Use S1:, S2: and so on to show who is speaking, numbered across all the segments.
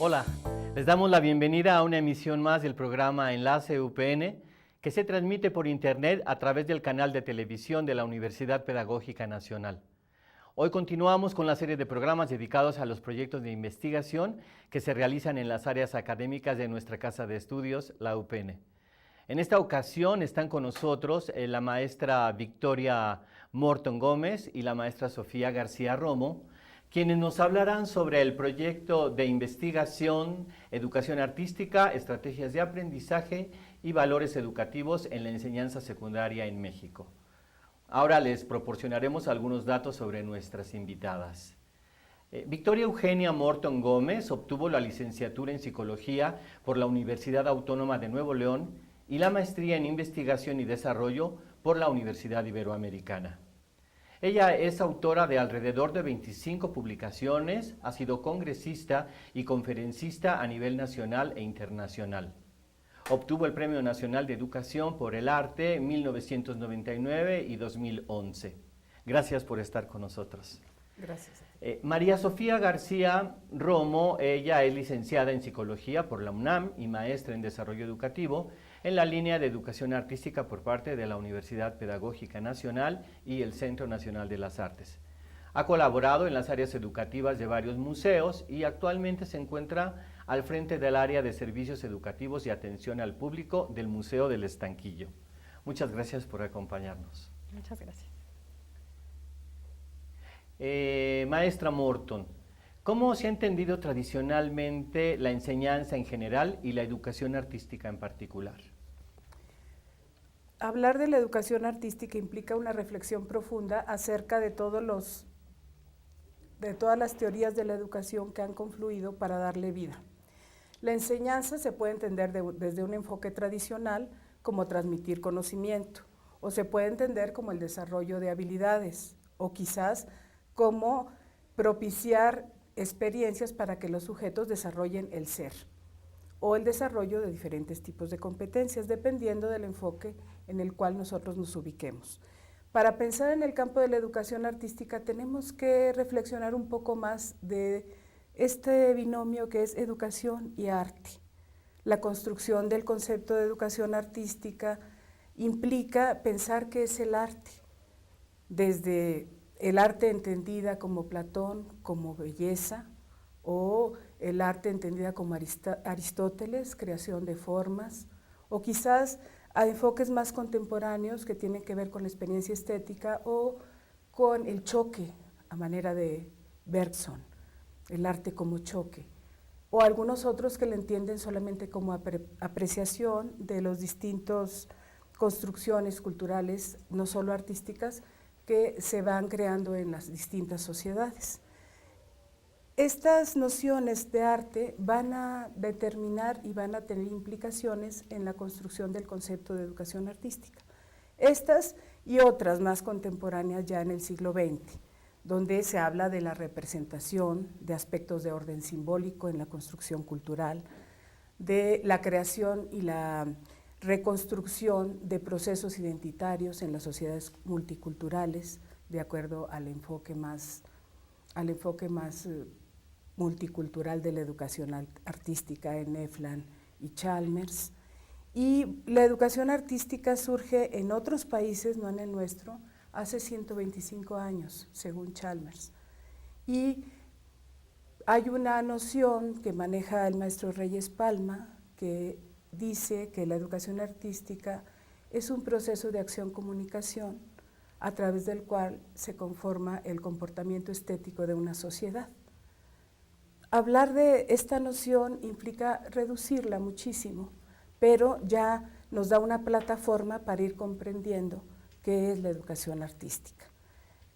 S1: Hola, les damos la bienvenida a una emisión más del programa Enlace UPN, que se transmite por internet a través del canal de televisión de la Universidad Pedagógica Nacional. Hoy continuamos con la serie de programas dedicados a los proyectos de investigación que se realizan en las áreas académicas de nuestra casa de estudios, la UPN. En esta ocasión están con nosotros la maestra Victoria Morton Gómez y la maestra Sofía García Romo, quienes nos hablarán sobre el proyecto de investigación, educación artística, estrategias de aprendizaje y valores educativos en la enseñanza secundaria en México. Ahora les proporcionaremos algunos datos sobre nuestras invitadas. Victoria Eugenia Morton Gómez obtuvo la licenciatura en Psicología por la Universidad Autónoma de Nuevo León y la maestría en Investigación y Desarrollo por la Universidad Iberoamericana. Ella es autora de alrededor de 25 publicaciones, ha sido congresista y conferencista a nivel nacional e internacional. Obtuvo el Premio Nacional de Educación por el Arte en 1999 y 2011. Gracias por estar con nosotros.
S2: Gracias.
S1: María Sofía García Romo, ella es licenciada en Psicología por la UNAM y maestra en Desarrollo Educativo en la línea de Educación Artística por parte de la Universidad Pedagógica Nacional y el Centro Nacional de las Artes. Ha colaborado en las áreas educativas de varios museos y actualmente se encuentra al frente del área de servicios educativos y atención al público del Museo del Estanquillo. Muchas gracias por acompañarnos.
S2: Muchas gracias.
S1: Maestra Morton, ¿cómo se ha entendido tradicionalmente la enseñanza en general y la educación artística en particular?
S2: Hablar de la educación artística implica una reflexión profunda acerca de todas las teorías de la educación que han confluido para darle vida. La enseñanza se puede entender desde un enfoque tradicional como transmitir conocimiento, o se puede entender como el desarrollo de habilidades, o quizás como propiciar experiencias para que los sujetos desarrollen el ser, o el desarrollo de diferentes tipos de competencias, dependiendo del enfoque en el cual nosotros nos ubiquemos. Para pensar en el campo de la educación artística tenemos que reflexionar un poco más de este binomio que es educación y arte. La construcción del concepto de educación artística implica pensar qué es el arte, desde el arte entendida como Platón, como belleza, o el arte entendida como Aristóteles, creación de formas, o quizás a enfoques más contemporáneos que tienen que ver con la experiencia estética o con el choque, a manera de Bergson, el arte como choque, o algunos otros que lo entienden solamente como apreciación de los distintos construcciones culturales, no solo artísticas, que se van creando en las distintas sociedades. Estas nociones de arte van a determinar y van a tener implicaciones en la construcción del concepto de educación artística. Estas y otras más contemporáneas ya en el siglo XX, donde se habla de la representación de aspectos de orden simbólico en la construcción cultural, de la creación y la reconstrucción de procesos identitarios en las sociedades multiculturales, de acuerdo al enfoque más multicultural de la educación artística en Efland y Chalmers. Y la educación artística surge en otros países, no en el nuestro, hace 125 años, según Chalmers. Y hay una noción que maneja el maestro Reyes Palma, que dice que la educación artística es un proceso de acción-comunicación a través del cual se conforma el comportamiento estético de una sociedad. Hablar de esta noción implica reducirla muchísimo, pero ya nos da una plataforma para ir comprendiendo qué es la educación artística,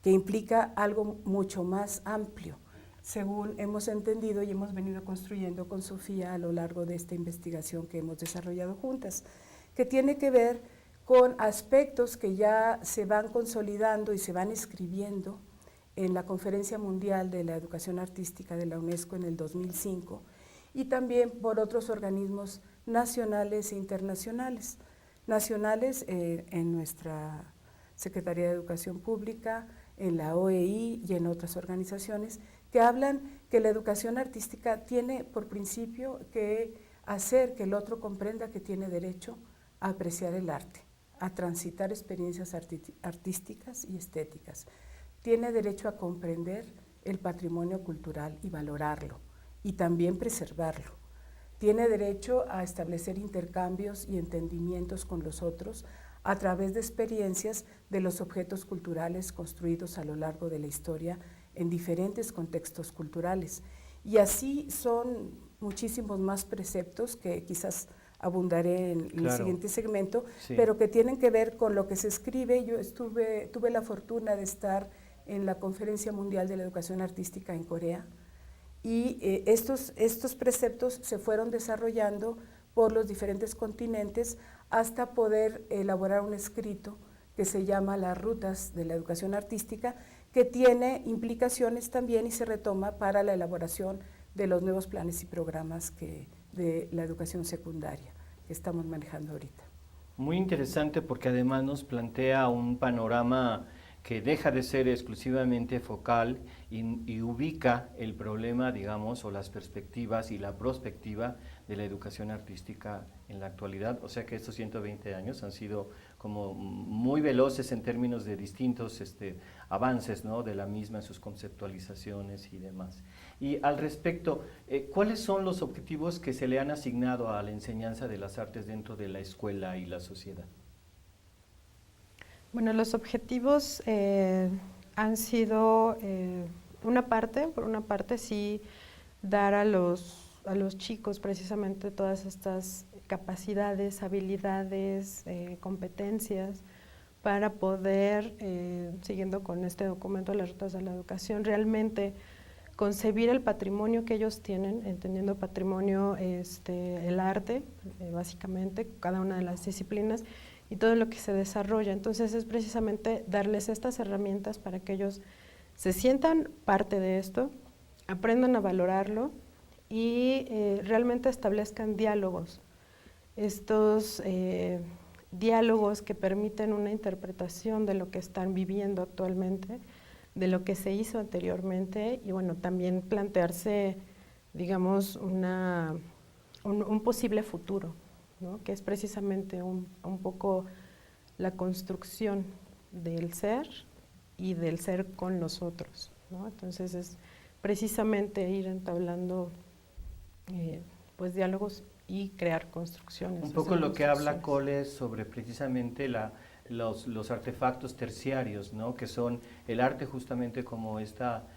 S2: que implica algo mucho más amplio, según hemos entendido y hemos venido construyendo con Sofía a lo largo de esta investigación que hemos desarrollado juntas, que tiene que ver con aspectos que ya se van consolidando y se van escribiendo en la Conferencia Mundial de la Educación Artística de la UNESCO en el 2005 y también por otros organismos nacionales e internacionales. Nacionales en nuestra Secretaría de Educación Pública, en la OEI y en otras organizaciones, que hablan que la educación artística tiene por principio que hacer que el otro comprenda que tiene derecho a apreciar el arte, a transitar experiencias artísticas y estéticas. Tiene derecho a comprender el patrimonio cultural y valorarlo, y también preservarlo. Tiene derecho a establecer intercambios y entendimientos con los otros a través de experiencias de los objetos culturales construidos a lo largo de la historia en diferentes contextos culturales. Y así son muchísimos más preceptos que quizás abundaré en el siguiente segmento, pero que tienen que ver con lo que se escribe. Yo tuve la fortuna de estar en la Conferencia Mundial de la Educación Artística en Corea, y estos preceptos se fueron desarrollando por los diferentes continentes hasta poder elaborar un escrito que se llama Las Rutas de la Educación Artística, que tiene implicaciones también y se retoma para la elaboración de los nuevos planes y programas de la educación secundaria que estamos manejando ahorita.
S1: Muy interesante, porque además nos plantea un panorama que deja de ser exclusivamente focal y ubica el problema, digamos, o las perspectivas y la prospectiva de la educación artística en la actualidad. O sea que estos 120 años han sido como muy veloces en términos de distintos avances, ¿no?, de la misma en sus conceptualizaciones y demás. Y al respecto, ¿cuáles son los objetivos que se le han asignado a la enseñanza de las artes dentro de la escuela y la sociedad?
S3: Bueno, los objetivos han sido, por una parte sí, dar a los chicos precisamente todas estas capacidades, habilidades, competencias para poder, siguiendo con este documento de las rutas de la educación, realmente concebir el patrimonio que ellos tienen, entendiendo patrimonio el arte, básicamente, cada una de las disciplinas, y todo lo que se desarrolla. Entonces es precisamente darles estas herramientas para que ellos se sientan parte de esto, aprendan a valorarlo y realmente establezcan diálogos. Estos diálogos que permiten una interpretación de lo que están viviendo actualmente, de lo que se hizo anteriormente, y bueno, también plantearse, digamos, un posible futuro, ¿no?, que es precisamente un poco la construcción del ser y del ser con los otros, ¿no? Entonces es precisamente ir entablando pues diálogos y crear construcciones.
S1: Un poco lo que habla Cole sobre precisamente los artefactos terciarios, ¿no?, que son el arte justamente como esta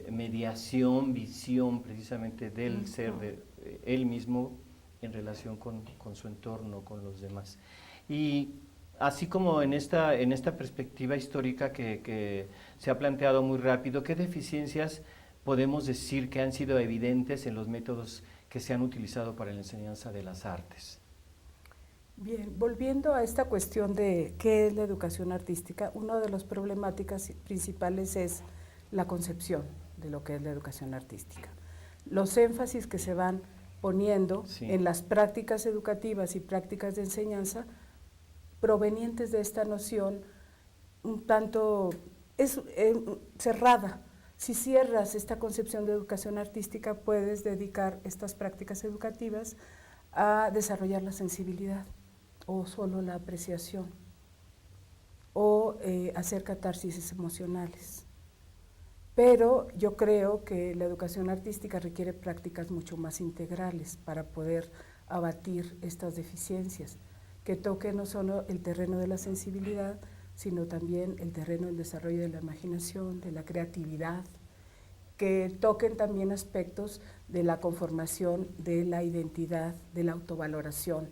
S1: mediación, visión precisamente del ser, de él mismo, en relación con su entorno, con los demás. Y así como en esta perspectiva histórica que se ha planteado muy rápido, ¿qué deficiencias podemos decir que han sido evidentes en los métodos que se han utilizado para la enseñanza de las artes?
S2: Bien, volviendo a esta cuestión de qué es la educación artística, una de las problemáticas principales es la concepción de lo que es la educación artística. Los énfasis que se van poniendo en las prácticas educativas y prácticas de enseñanza provenientes de esta noción un tanto cerrada. Si cierras esta concepción de educación artística, puedes dedicar estas prácticas educativas a desarrollar la sensibilidad o solo la apreciación o hacer catarsis emocionales. Pero yo creo que la educación artística requiere prácticas mucho más integrales para poder abatir estas deficiencias, que toquen no solo el terreno de la sensibilidad, sino también el terreno del desarrollo de la imaginación, de la creatividad, que toquen también aspectos de la conformación de la identidad, de la autovaloración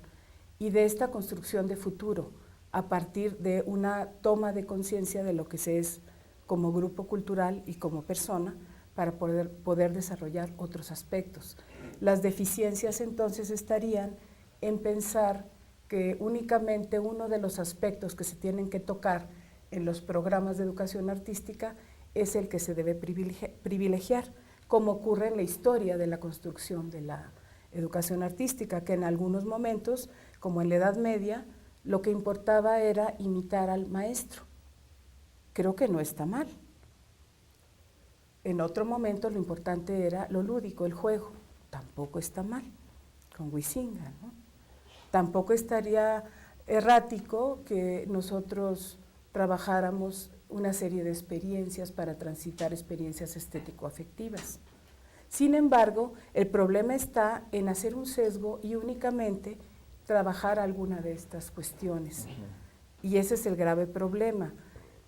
S2: y de esta construcción de futuro a partir de una toma de conciencia de lo que se es como grupo cultural y como persona para poder desarrollar otros aspectos. Las deficiencias entonces estarían en pensar que únicamente uno de los aspectos que se tienen que tocar en los programas de educación artística es el que se debe privilegiar, como ocurre en la historia de la construcción de la educación artística, que en algunos momentos, como en la Edad Media, lo que importaba era imitar al maestro. Creo que no está mal, En otro momento lo importante era lo lúdico, el juego. Tampoco está mal, con Huizinga, ¿no? Tampoco estaría errático que nosotros trabajáramos una serie de experiencias para transitar experiencias estético-afectivas. Sin embargo, el problema está en hacer un sesgo y únicamente trabajar alguna de estas cuestiones. Y ese es el grave problema,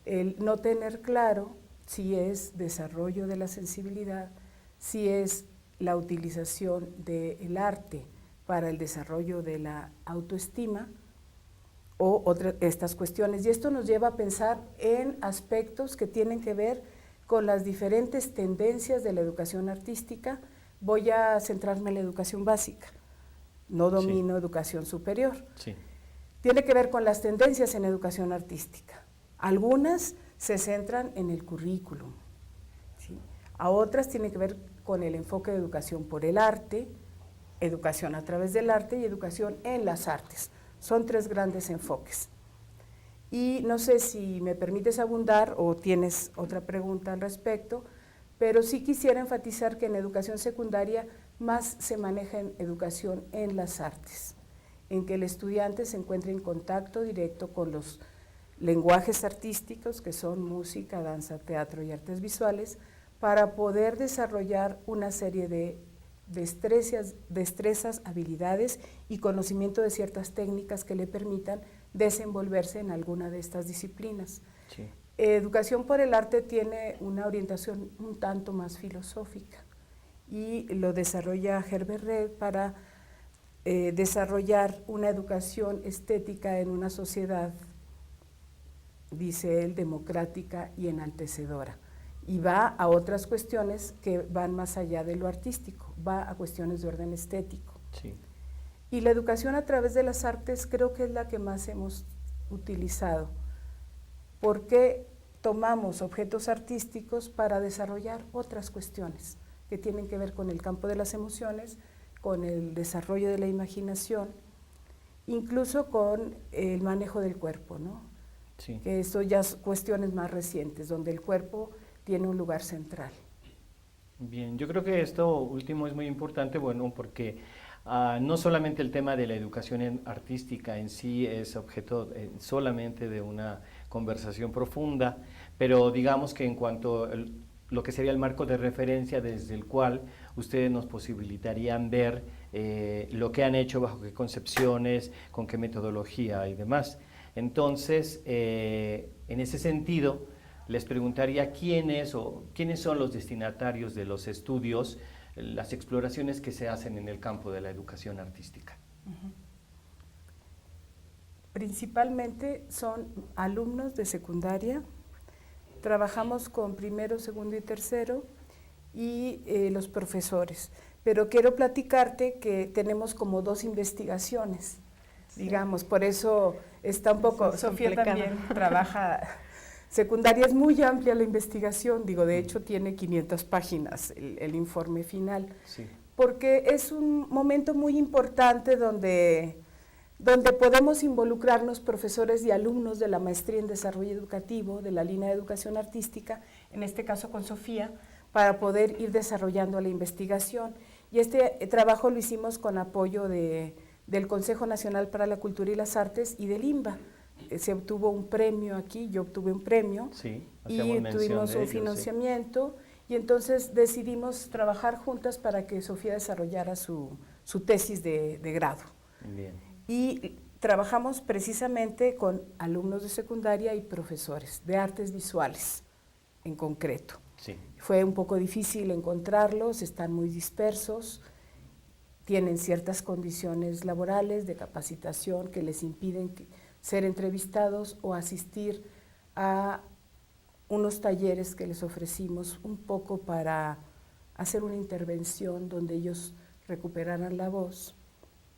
S2: el no tener claro si es desarrollo de la sensibilidad, si es la utilización del arte para el desarrollo de la autoestima o estas cuestiones. Y esto nos lleva a pensar en aspectos que tienen que ver con las diferentes tendencias de la educación artística. Voy a centrarme en la educación básica, no domino educación superior.
S1: Sí.
S2: Tiene que ver con las tendencias en educación artística. Algunas se centran en el currículum, ¿sí? A otras tienen que ver con el enfoque de educación por el arte, educación a través del arte y educación en las artes. Son tres grandes enfoques. Y no sé si me permites abundar o tienes otra pregunta al respecto, pero sí quisiera enfatizar que en educación secundaria más se maneja en educación en las artes, en que el estudiante se encuentre en contacto directo con los lenguajes artísticos, que son música, danza, teatro y artes visuales, para poder desarrollar una serie de destrezas, habilidades y conocimiento de ciertas técnicas que le permitan desenvolverse en alguna de estas disciplinas.
S1: Sí.
S2: Educación por el arte tiene una orientación un tanto más filosófica y lo desarrolla Herbert Read para desarrollar una educación estética en una sociedad, dice él, democrática y enaltecedora. Y va a otras cuestiones que van más allá de lo artístico, va a cuestiones de orden estético.
S1: Sí.
S2: Y la educación a través de las artes creo que es la que más hemos utilizado, porque tomamos objetos artísticos para desarrollar otras cuestiones que tienen que ver con el campo de las emociones, con el desarrollo de la imaginación, incluso con el manejo del cuerpo, ¿no?
S1: Sí.
S2: Que eso ya son cuestiones más recientes, donde el cuerpo tiene un lugar central.
S1: Bien, yo creo que esto último es muy importante, bueno, porque no solamente el tema de la educación artística en sí es objeto solamente de una conversación profunda, pero digamos que en cuanto a lo que sería el marco de referencia desde el cual ustedes nos posibilitarían ver lo que han hecho, bajo qué concepciones, con qué metodología y demás. Entonces, en ese sentido, les preguntaría quiénes son los destinatarios de los estudios, las exploraciones que se hacen en el campo de la educación artística.
S2: Principalmente son alumnos de secundaria, trabajamos con primero, segundo y tercero y los profesores, pero quiero platicarte que tenemos como dos investigaciones, digamos, por eso está un poco, Sofía también trabaja. Secundaria es muy amplia la investigación, digo, de hecho tiene 500 páginas el informe final,
S1: Sí.
S2: Porque es un momento muy importante donde podemos involucrarnos profesores y alumnos de la maestría en desarrollo educativo, de la línea de educación artística, en este caso con Sofía, para poder ir desarrollando la investigación. Y este trabajo lo hicimos con apoyo del Consejo Nacional para la Cultura y las Artes y del INBA. Se obtuvo un premio aquí, yo obtuve un premio,
S1: Sí,
S2: y tuvimos un financiamiento, y entonces decidimos trabajar juntas para que Sofía desarrollara su tesis de grado.
S1: Bien.
S2: Y trabajamos precisamente con alumnos de secundaria y profesores de artes visuales en concreto.
S1: Sí.
S2: Fue un poco difícil encontrarlos, están muy dispersos, tienen ciertas condiciones laborales de capacitación que les impiden ser entrevistados o asistir a unos talleres que les ofrecimos un poco para hacer una intervención donde ellos recuperaran la voz,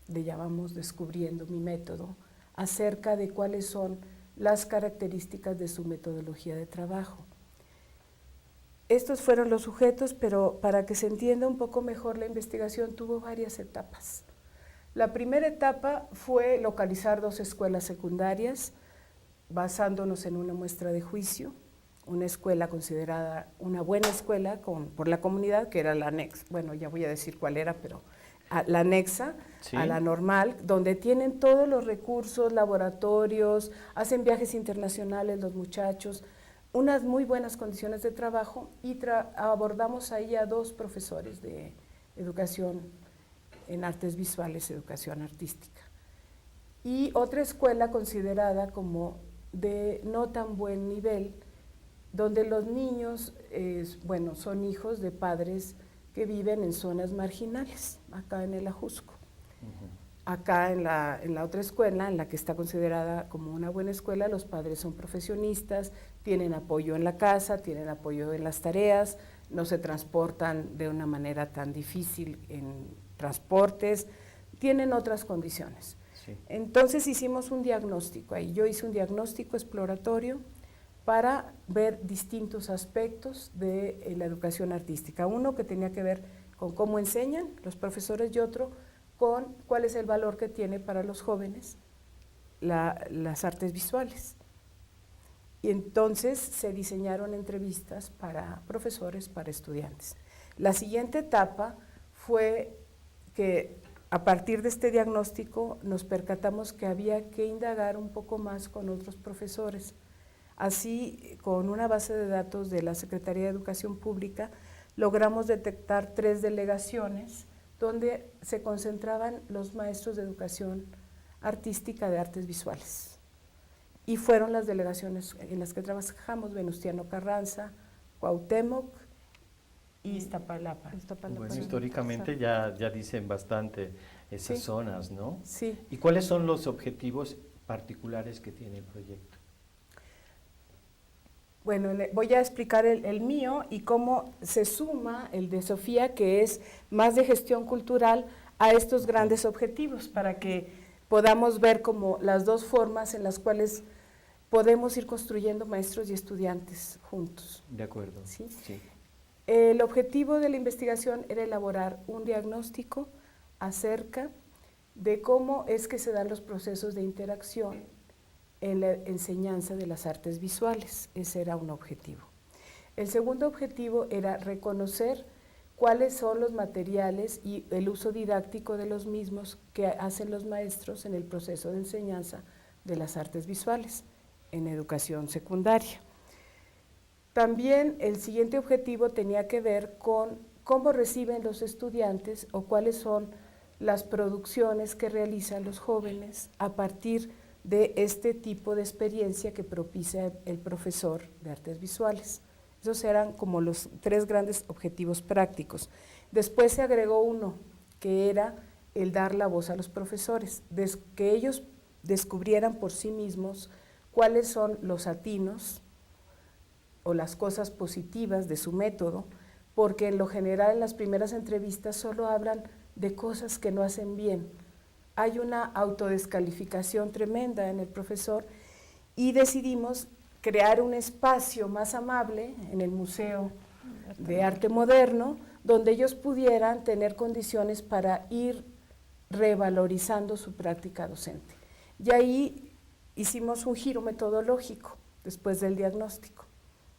S2: le llamamos Descubriendo mi método, acerca de cuáles son las características de su metodología de trabajo. Estos fueron los sujetos, pero para que se entienda un poco mejor la investigación tuvo varias etapas. La primera etapa fue localizar 2 escuelas secundarias, basándonos en una muestra de juicio, una escuela considerada una buena escuela por la comunidad, que era la ANEX, bueno, ya voy a decir cuál era, pero la anexa
S1: Sí.
S2: a la normal, donde tienen todos los recursos, laboratorios, hacen viajes internacionales los muchachos, unas muy buenas condiciones de trabajo, y abordamos ahí a 2 profesores de educación en artes visuales, educación artística. Y otra escuela considerada como de no tan buen nivel, donde los niños, bueno, son hijos de padres que viven en zonas marginales, acá en el Ajusco. Acá en la otra escuela, en la que está considerada como una buena escuela, los padres son profesionistas, tienen apoyo en la casa, tienen apoyo en las tareas, no se transportan de una manera tan difícil en transportes, tienen otras condiciones.
S1: Sí.
S2: Entonces hicimos un diagnóstico ahí, yo hice un diagnóstico exploratorio para ver distintos aspectos de la educación artística. Uno que tenía que ver con cómo enseñan los profesores y otro con cuál es el valor que tiene para los jóvenes las artes visuales. Y entonces se diseñaron entrevistas para profesores, para estudiantes. La siguiente etapa fue que a partir de este diagnóstico nos percatamos que había que indagar un poco más con otros profesores. Así, con una base de datos de la Secretaría de Educación Pública, logramos detectar 3 delegaciones donde se concentraban los maestros de educación artística de artes visuales. Y fueron las delegaciones en las que trabajamos: Venustiano Carranza, Cuauhtémoc y Iztapalapa.
S1: Bueno, históricamente ya dicen bastante esas
S2: Sí.
S1: zonas, ¿no?
S2: Sí.
S1: ¿Y cuáles son los objetivos particulares que tiene el proyecto?
S2: Bueno, voy a explicar el mío y cómo se suma el de Sofía, que es más de gestión cultural, a estos grandes objetivos, para que podamos ver como las 2 formas en las cuales podemos ir construyendo maestros y estudiantes juntos.
S1: De acuerdo.
S2: ¿Sí?
S1: Sí.
S2: El objetivo de la investigación era elaborar un diagnóstico acerca de cómo es que se dan los procesos de interacción en la enseñanza de las artes visuales. Ese era un objetivo. El segundo objetivo era reconocer cuáles son los materiales y el uso didáctico de los mismos que hacen los maestros en el proceso de enseñanza de las artes visuales en educación secundaria. También el siguiente objetivo tenía que ver con cómo reciben los estudiantes o cuáles son las producciones que realizan los jóvenes a partir de este tipo de experiencia que propicia el profesor de artes visuales. Esos eran como los 3 grandes objetivos prácticos. Después se agregó uno, que era el dar la voz a los profesores, que ellos descubrieran por sí mismos cuáles son los atinos o las cosas positivas de su método, porque en lo general en las primeras entrevistas solo hablan de cosas que no hacen bien. Hay una autodescalificación tremenda en el profesor y decidimos crear un espacio más amable en el Museo de Arte Moderno, donde ellos pudieran tener condiciones para ir revalorizando su práctica docente. Y ahí hicimos un giro metodológico después del diagnóstico,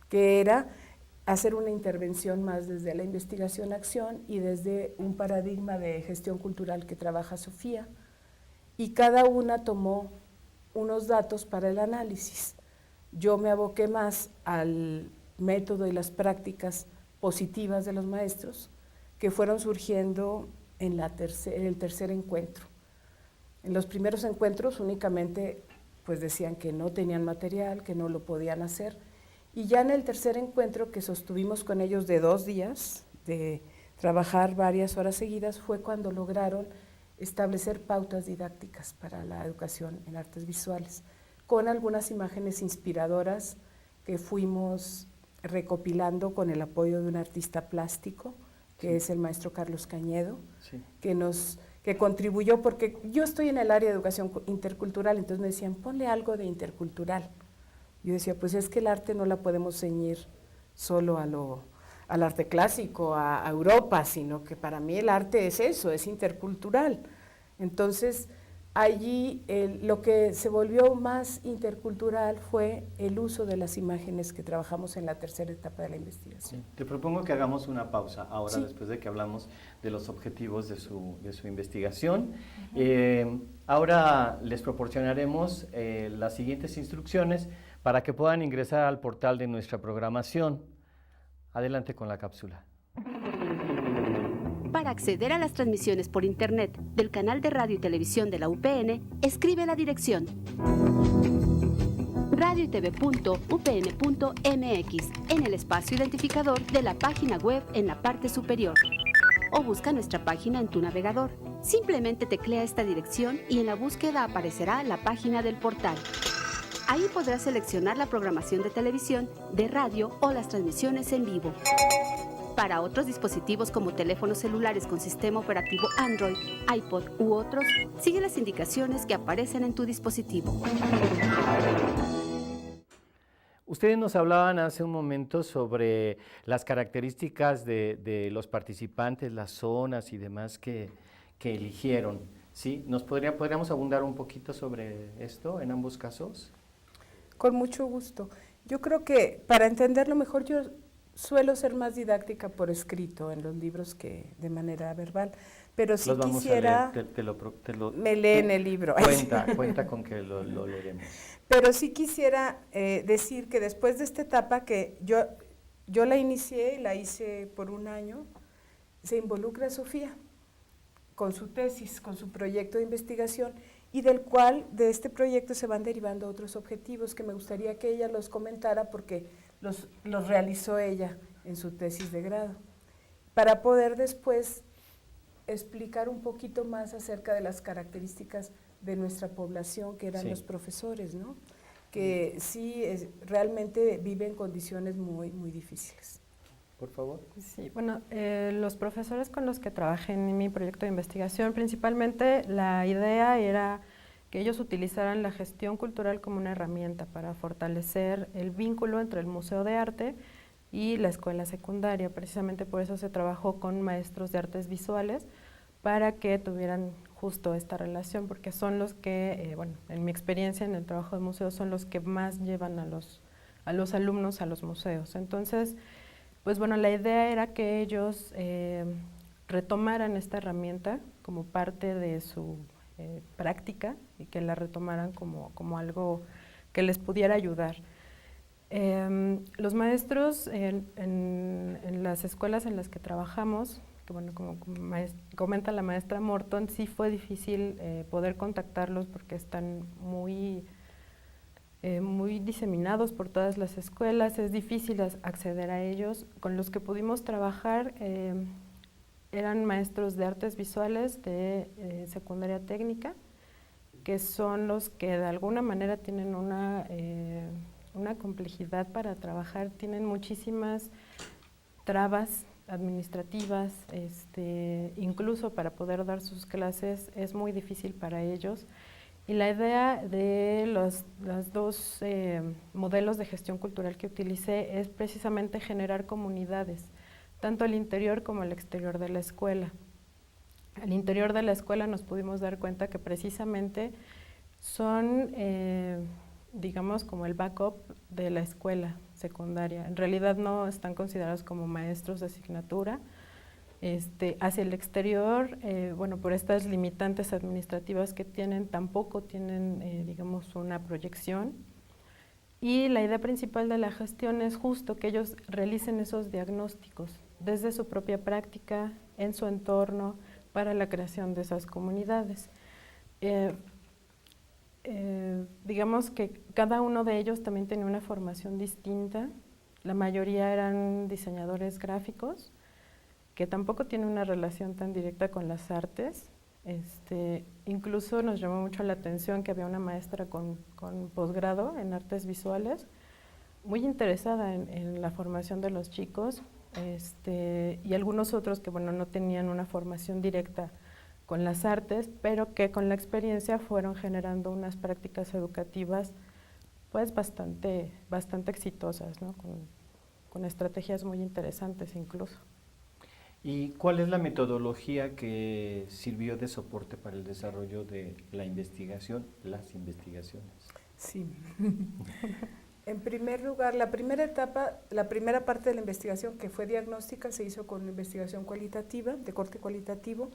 S2: que era hacer una intervención más desde la investigación-acción y desde un paradigma de gestión cultural que trabaja Sofía, y cada una tomó unos datos para el análisis. Yo me aboqué más al método y las prácticas positivas de los maestros que fueron surgiendo en el tercer encuentro. En los primeros encuentros únicamente pues decían que no tenían material, que no lo podían hacer, y ya en el tercer encuentro, que sostuvimos con ellos de 2 días, de trabajar varias horas seguidas, fue cuando lograron establecer pautas didácticas para la educación en artes visuales, con algunas imágenes inspiradoras que fuimos recopilando con el apoyo de un artista plástico, que es el maestro Carlos Cañedo,
S1: Sí.
S2: que contribuyó, porque yo estoy en el área de educación intercultural, entonces me decían, ponle algo de intercultural. Yo decía, pues es que el arte no la podemos ceñir solo al arte clásico, a Europa, sino que para mí el arte es eso, es intercultural. Entonces, allí lo que se volvió más intercultural fue el uso de las imágenes que trabajamos en la tercera etapa de la investigación.
S1: Sí. Te propongo que hagamos una pausa ahora,
S2: Sí.
S1: después de que hablamos de los objetivos de su investigación. Ahora les proporcionaremos las siguientes instrucciones para que puedan ingresar al portal de nuestra programación. Adelante con la cápsula.
S4: Para acceder a las transmisiones por Internet del canal de radio y televisión de la UPN, escribe la dirección radioytv.upn.mx en el espacio identificador de la página web en la parte superior. O busca nuestra página en tu navegador. Simplemente teclea esta dirección y en la búsqueda aparecerá la página del portal. Ahí podrás seleccionar la programación de televisión, de radio o las transmisiones en vivo. Para otros dispositivos como teléfonos celulares con sistema operativo Android, iPod u otros, sigue las indicaciones que aparecen en tu dispositivo.
S1: Ustedes nos hablaban hace un momento sobre las características de los participantes, las zonas y demás que eligieron. ¿Sí? ¿Podríamos abundar un poquito sobre esto en ambos casos?
S2: Con mucho gusto. Yo creo que para entenderlo mejor yo suelo ser más didáctica por escrito en los libros que de manera verbal, pero si quisiera, me leen el libro.
S1: Cuenta con que lo leeremos.
S2: Pero sí quisiera decir que después de esta etapa que yo la inicié, la hice por un año, se involucra Sofía con su tesis, con su proyecto de investigación, y de este proyecto se van derivando otros objetivos que me gustaría que ella los comentara porque los realizó ella en su tesis de grado, para poder después explicar un poquito más acerca de las características de nuestra población, que eran los profesores, ¿no? Que sí realmente viven condiciones muy, muy difíciles.
S1: Por favor.
S3: Sí, bueno, los profesores con los que trabajé en mi proyecto de investigación, principalmente la idea era que ellos utilizaran la gestión cultural como una herramienta para fortalecer el vínculo entre el Museo de Arte y la escuela secundaria. Precisamente por eso se trabajó con maestros de artes visuales, para que tuvieran justo esta relación, porque son los que, bueno, en mi experiencia en el trabajo de museo, son los que más llevan a los alumnos a los museos. Entonces, pues bueno, la idea era que ellos retomaran esta herramienta como parte de su práctica y que la retomaran como algo que les pudiera ayudar. Los maestros en las escuelas en las que trabajamos, que bueno, como comenta la maestra Morton, sí fue difícil poder contactarlos porque están muy diseminados por todas las escuelas, es difícil acceder a ellos. Con los que pudimos trabajar eran maestros de artes visuales de secundaria técnica, que son los que de alguna manera tienen una complejidad para trabajar, tienen muchísimas trabas administrativas, incluso para poder dar sus clases es muy difícil para ellos. Y la idea de los dos modelos de gestión cultural que utilicé es precisamente generar comunidades, tanto al interior como al exterior de la escuela. Al interior de la escuela nos pudimos dar cuenta que precisamente son, digamos, como el backup de la escuela secundaria. En realidad no están considerados como maestros de asignatura. Hacia el exterior, bueno, por estas limitantes administrativas que tienen, tampoco tienen, digamos, una proyección. Y la idea principal de la gestión es justo que ellos realicen esos diagnósticos desde su propia práctica, en su entorno, para la creación de esas comunidades. Digamos que cada uno de ellos también tenía una formación distinta. La mayoría eran diseñadores gráficos, que tampoco tiene una relación tan directa con las artes. Incluso nos llamó mucho la atención que había una maestra con posgrado en artes visuales, muy interesada en la formación de los chicos, y algunos otros que bueno, no tenían una formación directa con las artes, pero que con la experiencia fueron generando unas prácticas educativas pues bastante exitosas, ¿no? con estrategias muy interesantes incluso.
S1: ¿Y cuál es la metodología que sirvió de soporte para el desarrollo de la investigación, las investigaciones?
S2: Sí. En primer lugar, la primera etapa, la primera parte de la investigación que fue diagnóstica se hizo con una investigación cualitativa, de corte cualitativo,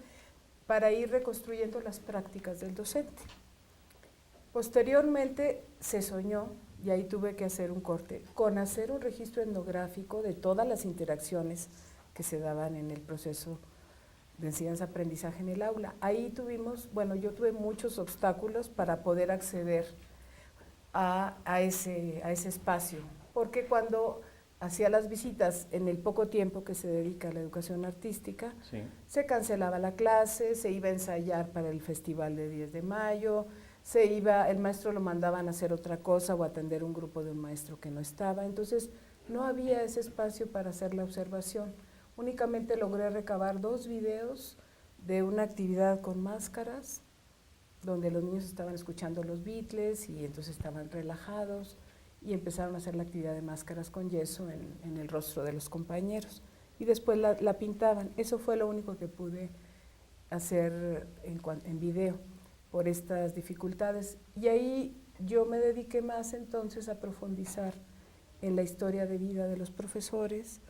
S2: para ir reconstruyendo las prácticas del docente. Posteriormente se soñó, y ahí tuve que hacer un corte, con hacer un registro etnográfico de todas las interacciones que se daban en el proceso de enseñanza-aprendizaje en el aula. Ahí tuvimos, bueno, yo tuve muchos obstáculos para poder acceder a ese espacio, porque cuando hacía las visitas en el poco tiempo que se dedica a la educación artística,
S1: Sí.
S2: se cancelaba la clase, se iba a ensayar para el festival de 10 de mayo, el maestro lo mandaban a hacer otra cosa o atender un grupo de un maestro que no estaba, entonces no había ese espacio para hacer la observación. Únicamente logré recabar 2 videos de una actividad con máscaras, donde los niños estaban escuchando los Beatles y entonces estaban relajados y empezaron a hacer la actividad de máscaras con yeso en el rostro de los compañeros y después la pintaban. Eso fue lo único que pude hacer en video por estas dificultades, y ahí yo me dediqué más entonces a profundizar en la historia de vida de los profesores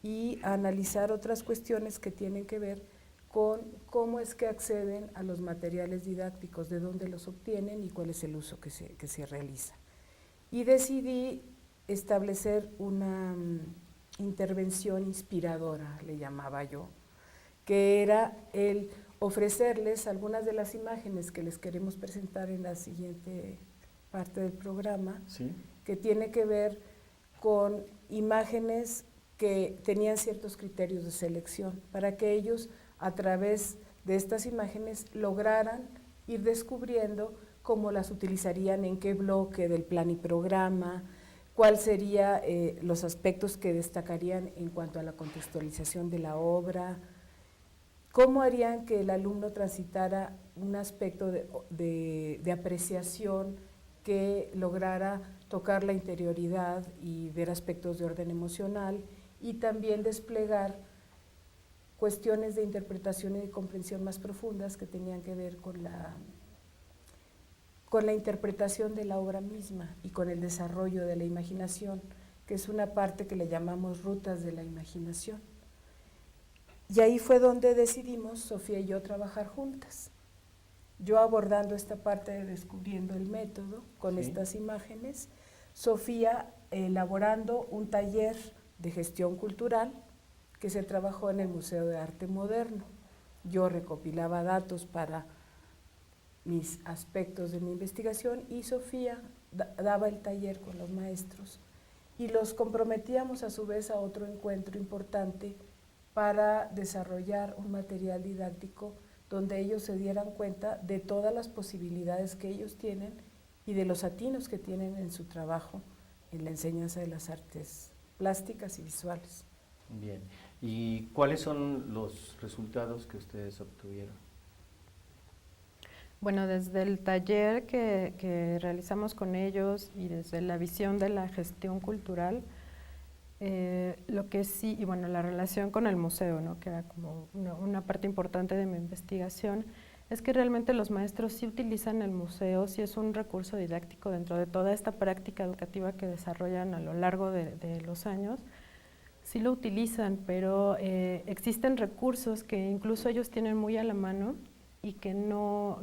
S2: y a analizar otras cuestiones que tienen que ver con cómo es que acceden a los materiales didácticos, de dónde los obtienen y cuál es el uso que se realiza. Y decidí establecer una intervención inspiradora, le llamaba yo, que era el ofrecerles algunas de las imágenes que les queremos presentar en la siguiente parte del programa,
S1: ¿Sí?
S2: que tiene que ver con imágenes que tenían ciertos criterios de selección, para que ellos a través de estas imágenes lograran ir descubriendo cómo las utilizarían, en qué bloque del plan y programa, cuál serían los aspectos que destacarían en cuanto a la contextualización de la obra, cómo harían que el alumno transitara un aspecto de apreciación que lograra tocar la interioridad y ver aspectos de orden emocional y también desplegar cuestiones de interpretación y de comprensión más profundas que tenían que ver con la interpretación de la obra misma y con el desarrollo de la imaginación, que es una parte que le llamamos rutas de la imaginación. Y ahí fue donde decidimos, Sofía y yo, trabajar juntas. Yo abordando esta parte de descubriendo el método con estas imágenes, Sofía elaborando un taller de gestión cultural que se trabajó en el Museo de Arte Moderno. Yo recopilaba datos para mis aspectos de mi investigación y Sofía daba el taller con los maestros y los comprometíamos a su vez a otro encuentro importante para desarrollar un material didáctico donde ellos se dieran cuenta de todas las posibilidades que ellos tienen y de los atinos que tienen en su trabajo en la enseñanza de las artes plásticas y visuales.
S1: Bien. ¿Y cuáles son los resultados que ustedes obtuvieron?
S3: Bueno, desde el taller que realizamos con ellos y desde la visión de la gestión cultural, lo que sí, y bueno, la relación con el museo, ¿no?, que era como una parte importante de mi investigación, es que realmente los maestros sí utilizan el museo, sí es un recurso didáctico dentro de toda esta práctica educativa que desarrollan a lo largo de los años, sí lo utilizan, pero existen recursos que incluso ellos tienen muy a la mano y que no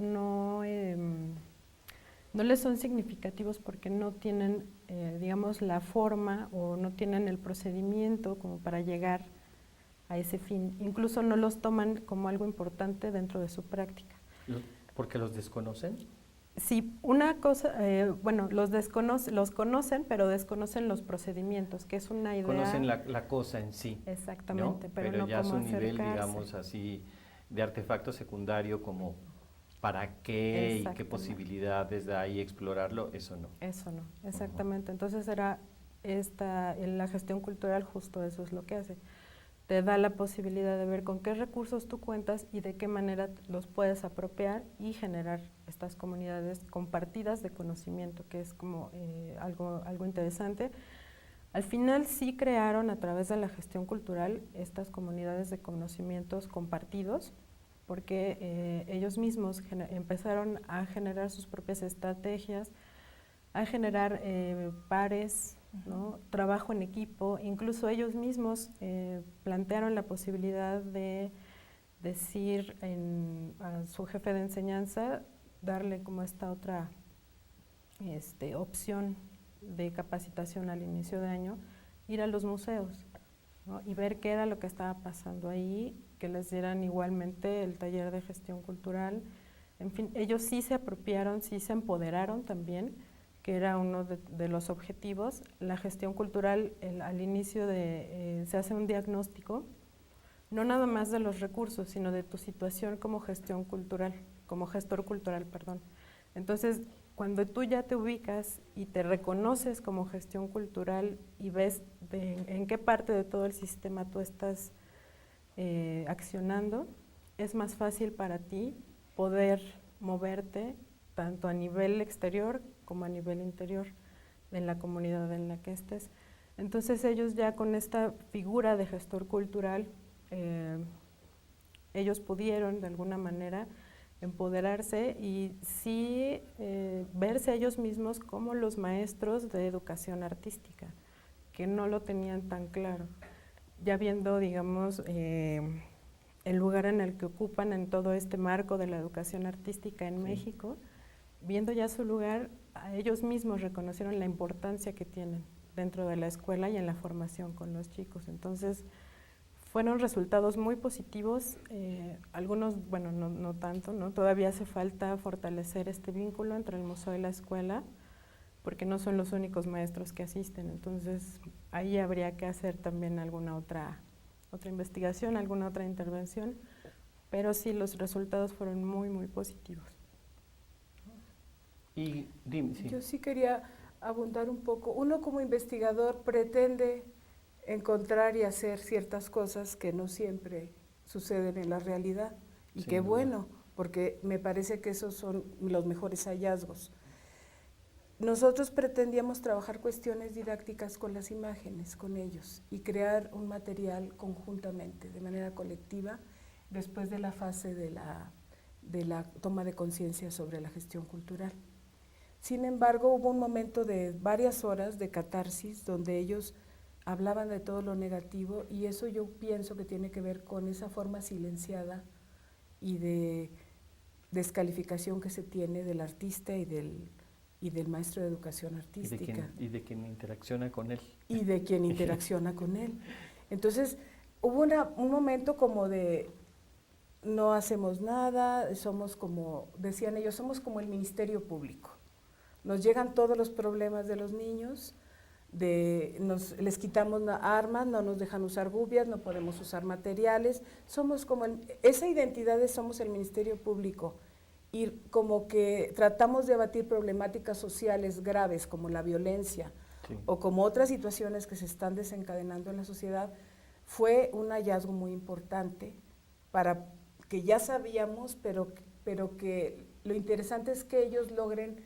S3: les son significativos porque no tienen, digamos, la forma o no tienen el procedimiento como para llegar a ese fin. Incluso no los toman como algo importante dentro de su práctica.
S1: ¿Porque los desconocen?
S3: Sí, una cosa, bueno, los conocen, pero desconocen los procedimientos, que es una idea…
S1: Conocen la cosa en sí.
S3: Exactamente,
S1: ¿no?
S3: pero no
S1: ya
S3: cómo
S1: su nivel,
S3: acercarse.
S1: digamos así, de artefacto secundario como para qué y qué posibilidades hay explorarlo, eso no.
S3: Eso no, exactamente. Entonces era la gestión cultural, justo eso es lo que hace. Te da la posibilidad de ver con qué recursos tú cuentas y de qué manera los puedes apropiar y generar estas comunidades compartidas de conocimiento, que es como algo interesante. Al final sí crearon a través de la gestión cultural estas comunidades de conocimientos compartidos, porque ellos mismos empezaron a generar sus propias estrategias, a generar pares, ¿no? Trabajo en equipo, incluso ellos mismos plantearon la posibilidad de decir a su jefe de enseñanza, darle como esta otra opción de capacitación al inicio de año, ir a los museos, ¿no? Y ver qué era lo que estaba pasando ahí, que les dieran igualmente el taller de gestión cultural. En fin, ellos sí se apropiaron, sí se empoderaron también, que era uno de los objetivos. La gestión cultural, al inicio se hace un diagnóstico, no nada más de los recursos, sino de tu situación como gestión cultural, como gestor cultural, perdón. Entonces, cuando tú ya te ubicas y te reconoces como gestión cultural y ves en qué parte de todo el sistema tú estás accionando, es más fácil para ti poder moverte tanto a nivel exterior como a nivel interior en la comunidad en la que estés. Entonces ellos ya con esta figura de gestor cultural, ellos pudieron de alguna manera empoderarse y sí verse a ellos mismos como los maestros de educación artística, que no lo tenían tan claro. Ya viendo, digamos, el lugar en el que ocupan en todo este marco de la educación artística en México, viendo ya su lugar, a ellos mismos reconocieron la importancia que tienen dentro de la escuela y en la formación con los chicos. Entonces, fueron resultados muy positivos, algunos, bueno, no tanto, ¿no? Todavía hace falta fortalecer este vínculo entre el museo y la escuela, porque no son los únicos maestros que asisten, entonces ahí habría que hacer también alguna otra investigación, alguna otra intervención, pero sí, los resultados fueron muy, muy positivos.
S1: Y dime, sí.
S2: Yo sí quería abundar un poco. Uno como investigador pretende encontrar y hacer ciertas cosas que no siempre suceden en la realidad. Y qué bueno, porque me parece que esos son los mejores hallazgos. Nosotros pretendíamos trabajar cuestiones didácticas con las imágenes, con ellos, y crear un material conjuntamente, de manera colectiva, después de la fase de la toma de conciencia sobre la gestión cultural. Sin embargo, hubo un momento de varias horas de catarsis donde ellos hablaban de todo lo negativo, y eso yo pienso que tiene que ver con esa forma silenciada y de descalificación que se tiene del artista y del maestro de educación artística.
S1: Y de quien interacciona con él.
S2: Y de quien interacciona con él. Entonces, hubo un momento como de no hacemos nada, somos como, decían ellos, somos como el Ministerio Público. Nos llegan todos los problemas de los niños, les quitamos armas, no nos dejan usar gubias, no podemos usar materiales, somos como, esa identidad de somos el Ministerio Público, y como que tratamos de abatir problemáticas sociales graves como la violencia o como otras situaciones que se están desencadenando en la sociedad, fue un hallazgo muy importante para que ya sabíamos, pero que lo interesante es que ellos logren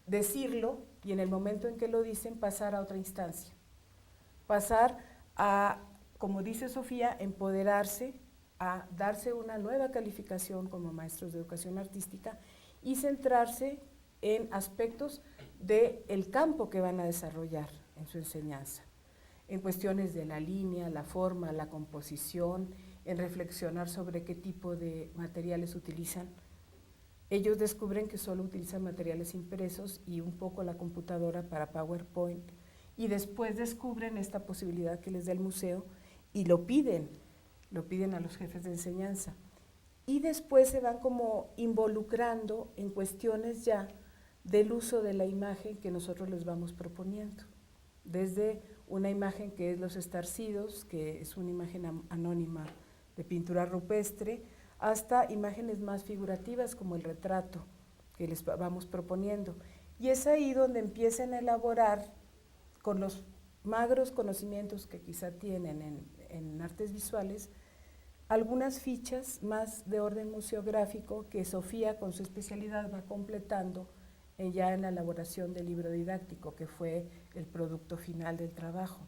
S2: decirlo y en el momento en que lo dicen pasar a otra instancia, pasar a, como dice Sofía, empoderarse, a darse una nueva calificación como maestros de educación artística y centrarse en aspectos del campo que van a desarrollar en su enseñanza, en cuestiones de la línea, la forma, la composición, en reflexionar sobre qué tipo de materiales utilizan. Ellos descubren que solo utilizan materiales impresos y un poco la computadora para PowerPoint, y después descubren esta posibilidad que les da el museo y lo piden a los jefes de enseñanza. Y después se van como involucrando en cuestiones ya del uso de la imagen que nosotros les vamos proponiendo. Desde una imagen que es los estarcidos, que es una imagen anónima de pintura rupestre, hasta imágenes más figurativas como el retrato que les vamos proponiendo. Y es ahí donde empiezan a elaborar, con los magros conocimientos que quizá tienen en artes visuales, algunas fichas más de orden museográfico que Sofía con su especialidad va completando ya en la elaboración del libro didáctico, que fue el producto final del trabajo.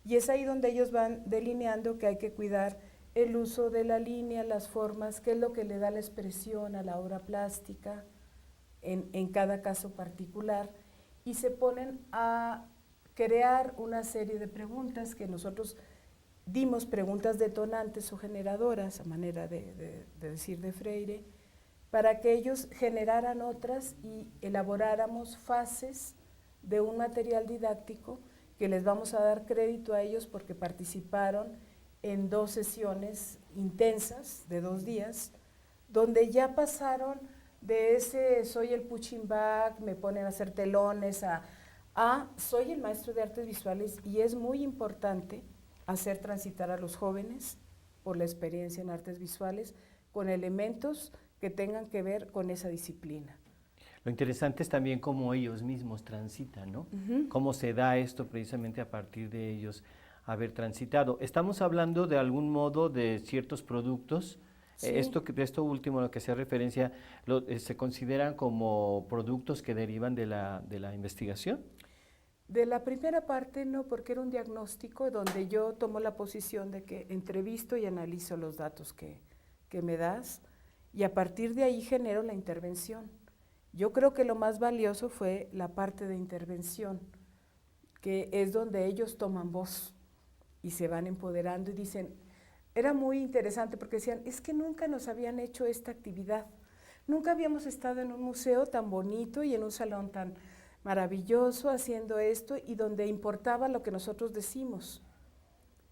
S2: Y es ahí donde ellos van delineando que hay que cuidar el uso de la línea, las formas, qué es lo que le da la expresión a la obra plástica en cada caso particular, y se ponen a crear una serie de preguntas que nosotros dimos preguntas detonantes o generadoras, a manera de decir de Freire, para que ellos generaran otras y elaboráramos fases de un material didáctico que les vamos a dar crédito a ellos porque participaron en 2 sesiones intensas de 2 días, donde ya pasaron de ese soy el punching bag, me ponen a hacer telones, a soy el maestro de artes visuales, y es muy importante hacer transitar a los jóvenes por la experiencia en artes visuales con elementos que tengan que ver con esa disciplina.
S1: Lo interesante es también cómo ellos mismos transitan, ¿no? Cómo se da esto precisamente a partir de ellos haber transitado. Estamos hablando de algún modo de ciertos productos.
S2: Sí.
S1: Esto último a lo que hace referencia, ¿se consideran como productos que derivan de la investigación?
S2: De la primera parte no, porque era un diagnóstico donde yo tomo la posición de que entrevisto y analizo los datos que me das, y a partir de ahí genero la intervención. Yo creo que lo más valioso fue la parte de intervención, que es donde ellos toman voz y se van empoderando y dicen, era muy interesante porque decían, es que nunca nos habían hecho esta actividad, nunca habíamos estado en un museo tan bonito y en un salón tan maravilloso haciendo esto y donde importaba lo que nosotros decimos.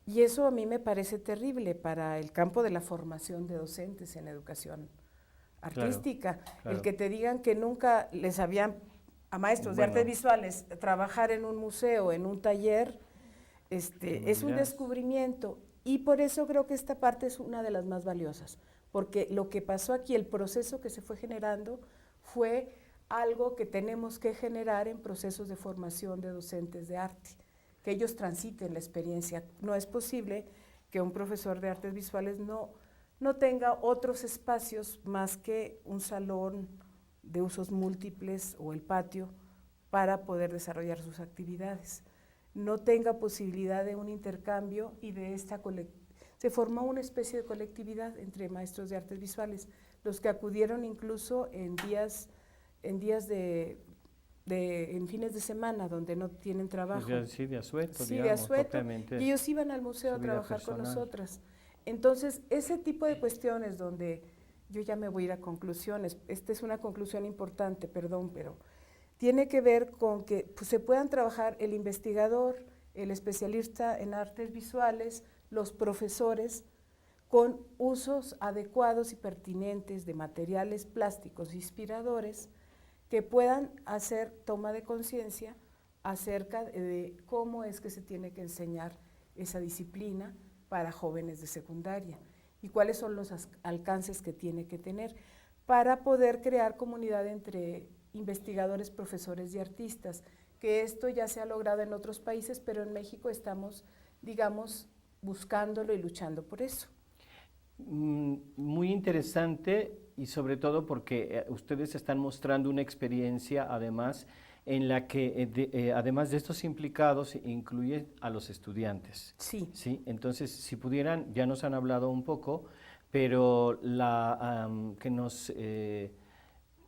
S2: Y eso a mí me parece terrible para el campo de la formación de docentes en educación artística.
S1: Claro.
S2: El que te digan que nunca les habían, a maestros de artes visuales, trabajar en un museo, en un taller, es un descubrimiento. Y por eso creo que esta parte es una de las más valiosas, porque lo que pasó aquí, el proceso que se fue generando, fue algo que tenemos que generar en procesos de formación de docentes de arte, que ellos transiten la experiencia. No es posible que un profesor de artes visuales no tenga otros espacios más que un salón de usos múltiples o el patio para poder desarrollar sus actividades. No tenga posibilidad de un intercambio y de se formó una especie de colectividad entre maestros de artes visuales, los que acudieron incluso en fines de semana donde no tienen trabajo.
S1: Sí, de asueto,
S2: sí,
S1: digamos,
S2: de asueto,
S1: propiamente.
S2: y ellos iban al museo a trabajar con nosotras. Entonces, ese tipo de cuestiones donde yo ya me voy a ir a conclusiones, esta es una conclusión importante, perdón, pero tiene que ver con que pues, se puedan trabajar el investigador, el especialista en artes visuales, los profesores, con usos adecuados y pertinentes de materiales plásticos inspiradores que puedan hacer toma de conciencia acerca de cómo es que se tiene que enseñar esa disciplina para jóvenes de secundaria y cuáles son los alcances que tiene que tener para poder crear comunidad entre investigadores, profesores y artistas, que esto ya se ha logrado en otros países, pero en México estamos, digamos, buscándolo y luchando por eso.
S1: Muy interesante y sobre todo porque ustedes están mostrando una experiencia además en la que además de estos implicados incluye a los estudiantes.
S2: Sí.
S1: ¿Sí? Entonces, si pudieran, ya nos han hablado un poco, pero que nos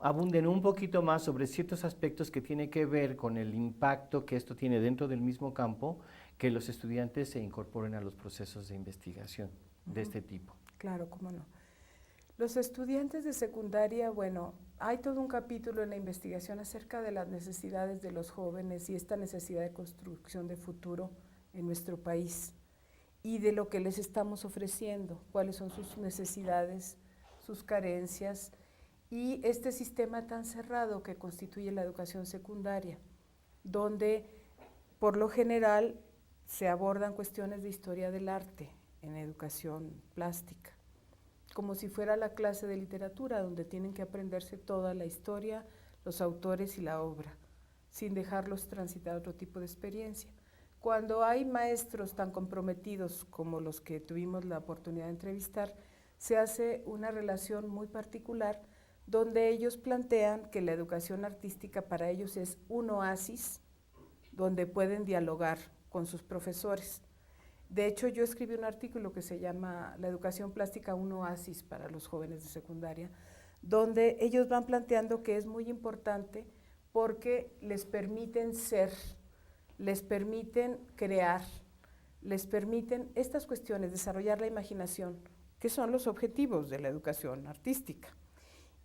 S1: abunden un poquito más sobre ciertos aspectos que tienen que ver con el impacto que esto tiene dentro del mismo campo, que los estudiantes se incorporen a los procesos de investigación de este tipo.
S2: Claro, cómo no. Los estudiantes de secundaria, bueno, hay todo un capítulo en la investigación acerca de las necesidades de los jóvenes y esta necesidad de construcción de futuro en nuestro país y de lo que les estamos ofreciendo, cuáles son sus necesidades, sus carencias y este sistema tan cerrado que constituye la educación secundaria, donde por lo general se abordan cuestiones de historia del arte en educación plástica, como si fuera la clase de literatura, donde tienen que aprenderse toda la historia, los autores y la obra, sin dejarlos transitar otro tipo de experiencia. Cuando hay maestros tan comprometidos como los que tuvimos la oportunidad de entrevistar, se hace una relación muy particular donde ellos plantean que la educación artística para ellos es un oasis donde pueden dialogar con sus profesores. De hecho, yo escribí un artículo que se llama La educación plástica, un oasis para los jóvenes de secundaria, donde ellos van planteando que es muy importante porque les permiten ser, les permiten crear, les permiten estas cuestiones, desarrollar la imaginación, que son los objetivos de la educación artística.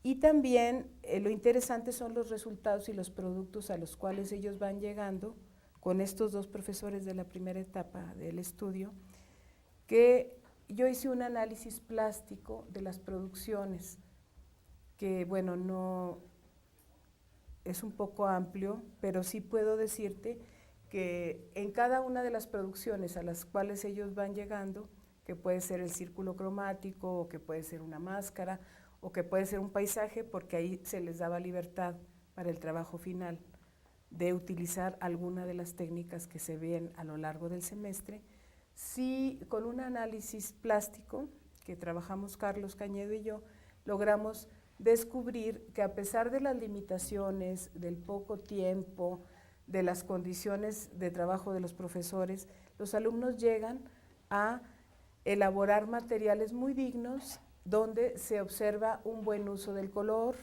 S2: Y también lo interesante son los resultados y los productos a los cuales ellos van llegando con estos dos profesores de la primera etapa del estudio, que yo hice un análisis plástico de las producciones, que bueno, no es un poco amplio, pero sí puedo decirte que en cada una de las producciones a las cuales ellos van llegando, que puede ser el círculo cromático, o que puede ser una máscara, o que puede ser un paisaje, porque ahí se les daba libertad para el trabajo final de utilizar alguna de las técnicas que se ven a lo largo del semestre. Sí, con un análisis plástico que trabajamos Carlos Cañedo y yo, logramos descubrir que a pesar de las limitaciones, del poco tiempo, de las condiciones de trabajo de los profesores, los alumnos llegan a elaborar materiales muy dignos donde se observa un buen uso del color,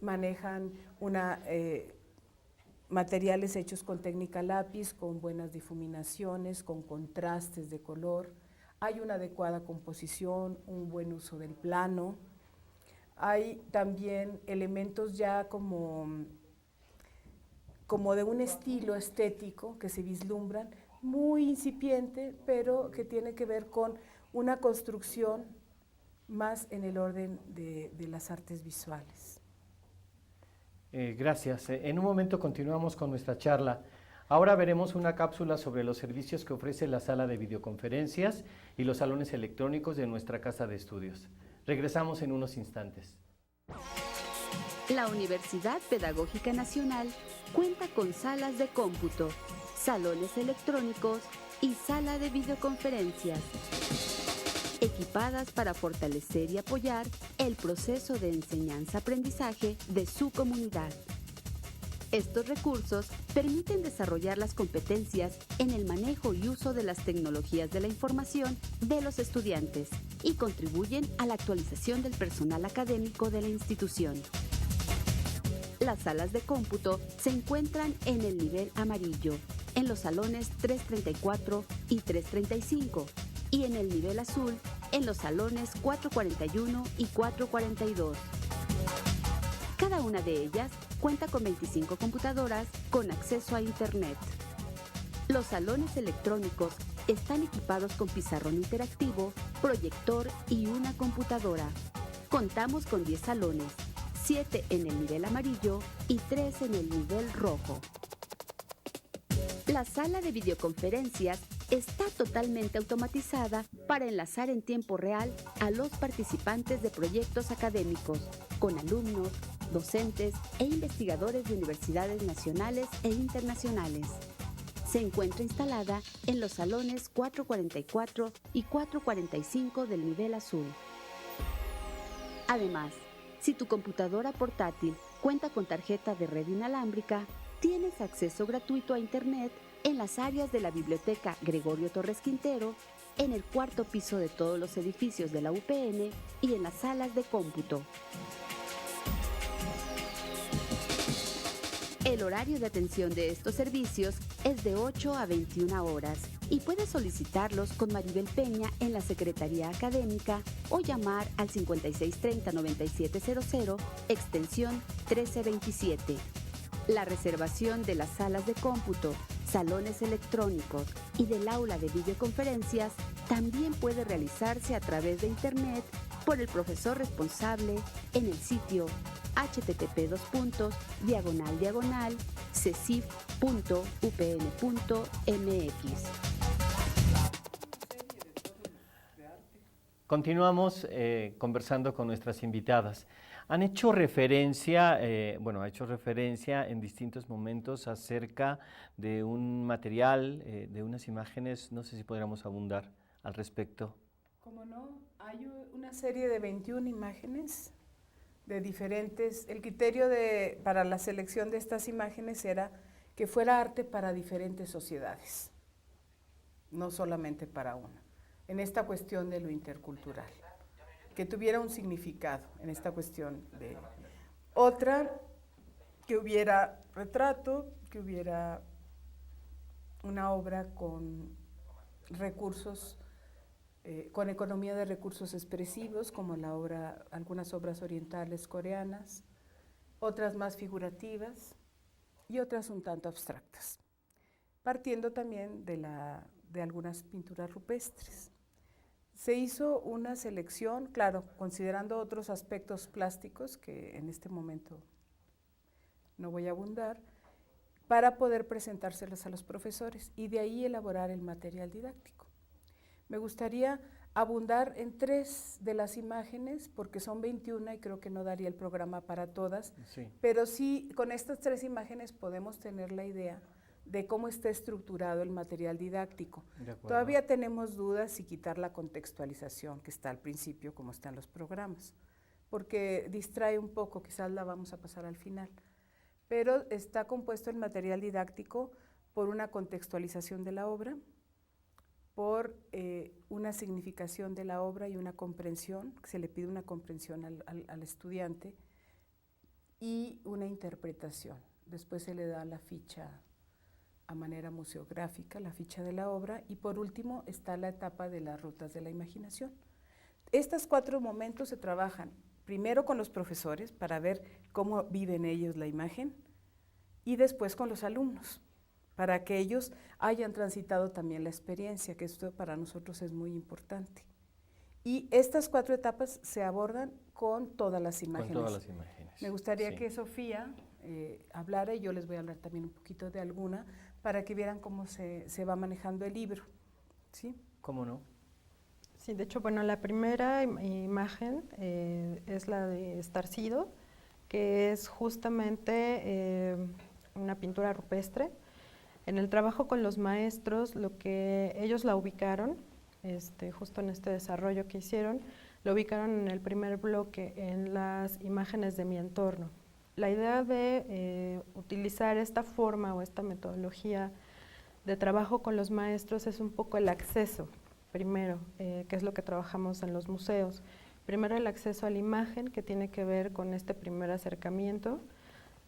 S2: manejan materiales hechos con técnica lápiz, con buenas difuminaciones, con contrastes de color, hay una adecuada composición, un buen uso del plano, hay también elementos ya como de un estilo estético que se vislumbran, muy incipiente, pero que tiene que ver con una construcción más en el orden de las artes visuales.
S1: Gracias. En un momento continuamos con nuestra charla. Ahora veremos una cápsula sobre los servicios que ofrece la sala de videoconferencias y los salones electrónicos de nuestra casa de estudios. Regresamos en unos instantes.
S4: La Universidad Pedagógica Nacional cuenta con salas de cómputo, salones electrónicos y sala de videoconferencias, equipadas para fortalecer y apoyar el proceso de enseñanza-aprendizaje de su comunidad. Estos recursos permiten desarrollar las competencias en el manejo y uso de las tecnologías de la información de los estudiantes y contribuyen a la actualización del personal académico de la institución. Las salas de cómputo se encuentran en el nivel amarillo, en los salones 334 y 335, y en el nivel azul, en los salones 441 y 442. Cada una de ellas cuenta con 25 computadoras con acceso a Internet. Los salones electrónicos están equipados con pizarrón interactivo, proyector y una computadora. Contamos con 10 salones, 7 en el nivel amarillo y 3 en el nivel rojo. La sala de videoconferencias está totalmente automatizada para enlazar en tiempo real a los participantes de proyectos académicos con alumnos, docentes e investigadores de universidades nacionales e internacionales. Se encuentra instalada en los salones 444 y 445 del nivel azul. Además, si tu computadora portátil cuenta con tarjeta de red inalámbrica, tienes acceso gratuito a Internet en las áreas de la Biblioteca Gregorio Torres Quintero, en el cuarto piso de todos los edificios de la UPN y en las salas de cómputo. El horario de atención de estos servicios es de 8 a 21 horas y puedes solicitarlos con Maribel Peña en la Secretaría Académica o llamar al 5630-9700, extensión 1327. La reservación de las salas de cómputo, salones electrónicos y del aula de videoconferencias también puede realizarse a través de Internet por el profesor responsable en el sitio http://cecif.upn.mx.
S1: Continuamos conversando con nuestras invitadas. Han hecho referencia, ha hecho referencia en distintos momentos acerca de un material, de unas imágenes, no sé si podríamos abundar al respecto.
S2: Como no, hay una serie de 21 imágenes de diferentes, el criterio para la selección de estas imágenes era que fuera arte para diferentes sociedades, no solamente para una, en esta cuestión de lo intercultural, que tuviera un significado en esta cuestión de otra, que hubiera retrato, que hubiera una obra con recursos, con economía de recursos expresivos, como algunas obras orientales coreanas, otras más figurativas y otras un tanto abstractas, partiendo también de algunas pinturas rupestres. Se hizo una selección, claro, considerando otros aspectos plásticos que en este momento no voy a abundar, para poder presentárselos a los profesores y de ahí elaborar el material didáctico. Me gustaría abundar en 3 de las imágenes, porque son 21 y creo que no daría el programa para todas,
S1: Sí.
S2: pero sí con estas 3 imágenes podemos tener la idea de cómo está estructurado el material didáctico.
S1: De acuerdo.
S2: Todavía tenemos dudas si quitar la contextualización que está al principio, como están los programas, porque distrae un poco, quizás la vamos a pasar al final. Pero está compuesto el material didáctico por una contextualización de la obra, por una significación de la obra y una comprensión, que se le pide una comprensión al estudiante, y una interpretación. Después se le da la ficha a manera museográfica, la ficha de la obra, y por último está la etapa de las rutas de la imaginación. Estos 4 momentos se trabajan primero con los profesores para ver cómo viven ellos la imagen y después con los alumnos, para que ellos hayan transitado también la experiencia, que esto para nosotros es muy importante. Y estas 4 etapas se abordan con todas las imágenes.
S1: Con todas las imágenes.
S2: Me gustaría
S1: Sí.
S2: que Sofía hablara, y yo les voy a hablar también un poquito de alguna, para que vieran cómo se va manejando el libro, ¿sí?
S1: ¿Cómo no?
S3: Sí, de hecho, bueno, la primera imagen es la de Estarcido, que es justamente una pintura rupestre. En el trabajo con los maestros, lo que ellos la ubicaron, justo en este desarrollo que hicieron, lo ubicaron en el primer bloque, en las imágenes de mi entorno. La idea de utilizar esta forma o esta metodología de trabajo con los maestros es un poco el acceso, primero, que es lo que trabajamos en los museos. Primero el acceso a la imagen, que tiene que ver con este primer acercamiento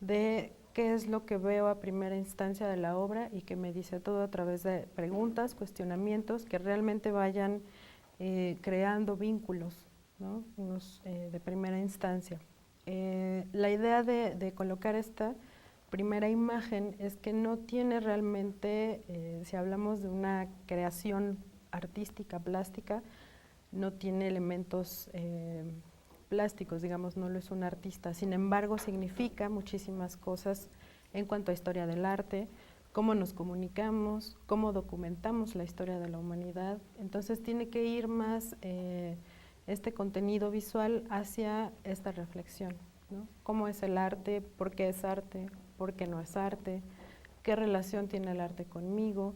S3: de qué es lo que veo a primera instancia de la obra y que me dice todo a través de preguntas, cuestionamientos que realmente vayan creando vínculos, ¿no? Unos de primera instancia. La idea de colocar esta primera imagen es que no tiene realmente, si hablamos de una creación artística, plástica, no tiene elementos plásticos, digamos, no lo es un artista. Sin embargo, significa muchísimas cosas en cuanto a historia del arte, cómo nos comunicamos, cómo documentamos la historia de la humanidad. Entonces tiene que ir más este contenido visual hacia esta reflexión, ¿no? ¿Cómo es el arte? ¿Por qué es arte? ¿Por qué no es arte? ¿Qué relación tiene el arte conmigo?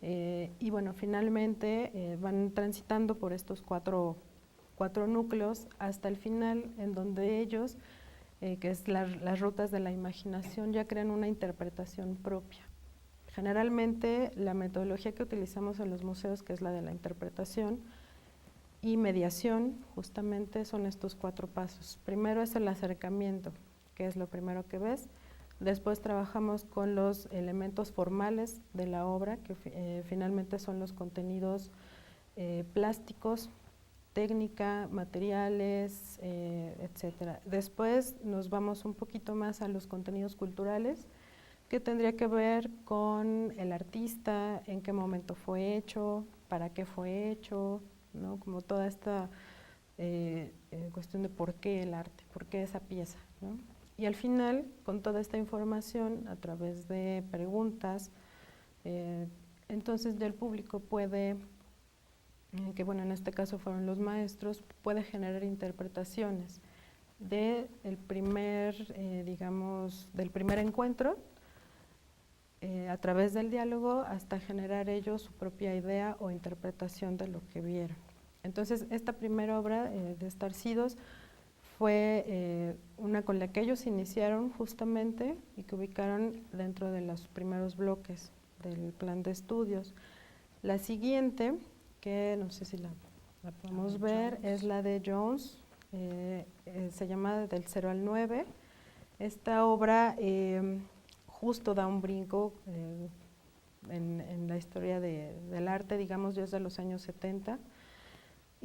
S3: Y bueno, finalmente van transitando por estos cuatro núcleos hasta el final, en donde ellos, que es las rutas de la imaginación, ya crean una interpretación propia. Generalmente la metodología que utilizamos en los museos, que es la de la interpretación y mediación, justamente son estos 4 pasos. Primero es el acercamiento, que es lo primero que ves. Después trabajamos con los elementos formales de la obra, que finalmente son los contenidos plásticos, técnica, materiales, etcétera. Después nos vamos un poquito más a los contenidos culturales, que tendría que ver con el artista, en qué momento fue hecho, para qué fue hecho, ¿no? Como toda esta cuestión de por qué el arte, por qué esa pieza, ¿no? Y al final, con toda esta información, a través de preguntas, entonces ya el público puede, que bueno, en este caso fueron los maestros, puede generar interpretaciones del primer, digamos, del primer encuentro, a través del diálogo, hasta generar ellos su propia idea o interpretación de lo que vieron. Entonces, esta primera obra de Estarcidos fue una con la que ellos iniciaron justamente y que ubicaron dentro de los primeros bloques del plan de estudios. La siguiente, que no sé si la podemos ver, es la de Jones, se llama Del 0 al 9. Esta obra justo da un brinco en la historia del arte, digamos, desde los años 70.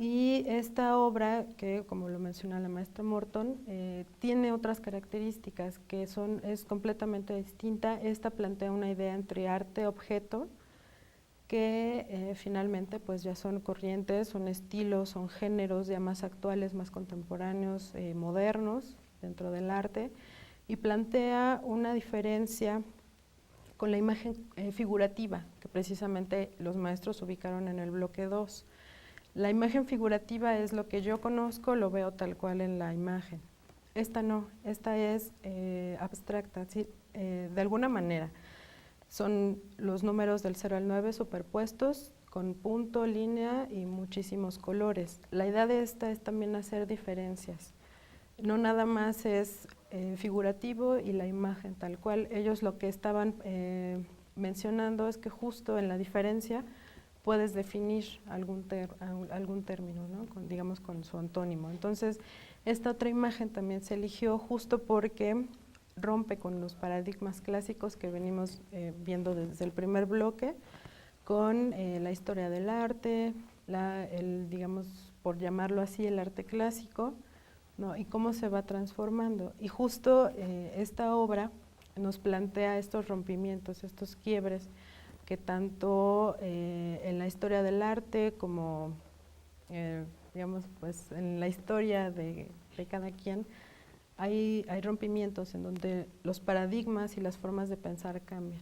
S3: Y esta obra, que como lo menciona la maestra Morton, tiene otras características que es completamente distinta. Esta plantea una idea entre arte-objeto, que finalmente pues ya son corrientes, son estilos, son géneros ya más actuales, más contemporáneos, modernos dentro del arte, y plantea una diferencia con la imagen figurativa, que precisamente los maestros ubicaron en el bloque 2. La imagen figurativa es lo que yo conozco, lo veo tal cual en la imagen. Esta no, esta es abstracta, ¿sí? De alguna manera. Son los números del 0 al 9 superpuestos con punto, línea y muchísimos colores. La idea de esta es también hacer diferencias. No nada más es figurativo y la imagen tal cual. Ellos lo que estaban mencionando es que justo en la diferencia puedes definir algún término, ¿no? Digamos con su antónimo. Entonces, esta otra imagen también se eligió justo porque rompe con los paradigmas clásicos que venimos viendo desde el primer bloque, con la historia del arte, digamos, por llamarlo así, el arte clásico, ¿no? Y cómo se va transformando. Y justo esta obra nos plantea estos rompimientos, estos quiebres, que tanto en la historia del arte como, digamos, pues en la historia de cada quien, hay rompimientos en donde los paradigmas y las formas de pensar cambian.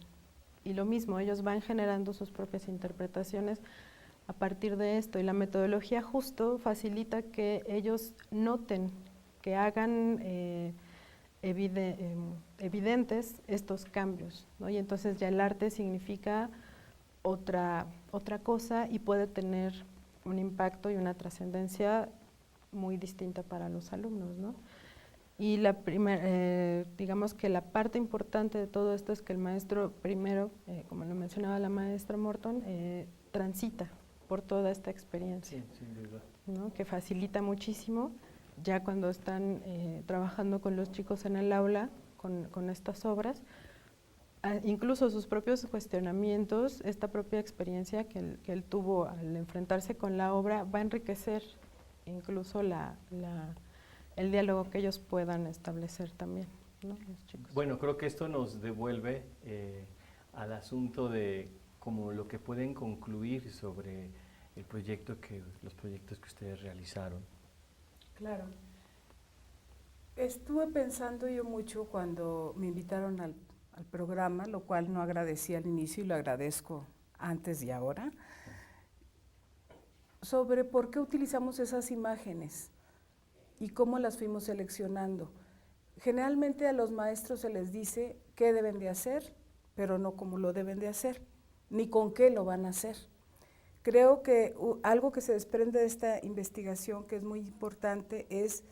S3: Y lo mismo, ellos van generando sus propias interpretaciones a partir de esto, y la metodología justo facilita que ellos noten, que hagan evidentes estos cambios, ¿no? Y entonces ya el arte significa otra cosa y puede tener un impacto y una trascendencia muy distinta para los alumnos, ¿no? Y digamos que la parte importante de todo esto es que el maestro primero, como lo mencionaba la maestra Morton, transita por toda esta experiencia,
S1: Sí, sin duda,
S3: ¿no? Que facilita muchísimo ya cuando están trabajando con los chicos en el aula con estas obras, incluso sus propios cuestionamientos, esta propia experiencia que él tuvo al enfrentarse con la obra va a enriquecer incluso el diálogo que ellos puedan establecer también, ¿no? Los chicos.
S1: Bueno, creo que esto nos devuelve al asunto de como lo que pueden concluir sobre los proyectos que ustedes realizaron.
S2: Claro. Estuve pensando yo mucho cuando me invitaron al programa, lo cual no agradecí al inicio y lo agradezco antes y ahora, sobre por qué utilizamos esas imágenes y cómo las fuimos seleccionando. Generalmente a los maestros se les dice qué deben de hacer, pero no cómo lo deben de hacer, ni con qué lo van a hacer. Creo que algo que se desprende de esta investigación que es muy importante es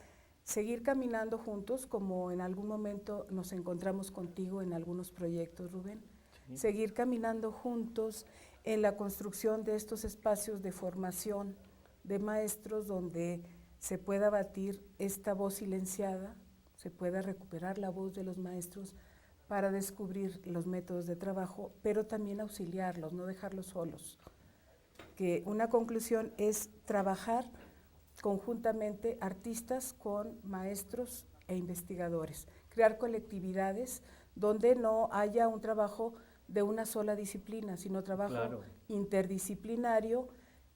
S2: seguir caminando juntos, como en algún momento nos encontramos contigo en algunos proyectos, Rubén. Sí. Seguir caminando juntos en la construcción de estos espacios de formación de maestros donde se pueda batir esta voz silenciada, se pueda recuperar la voz de los maestros para descubrir los métodos de trabajo, pero también auxiliarlos, no dejarlos solos. Que una conclusión es trabajar conjuntamente artistas con maestros e investigadores, crear colectividades donde no haya un trabajo de una sola disciplina, sino trabajo interdisciplinario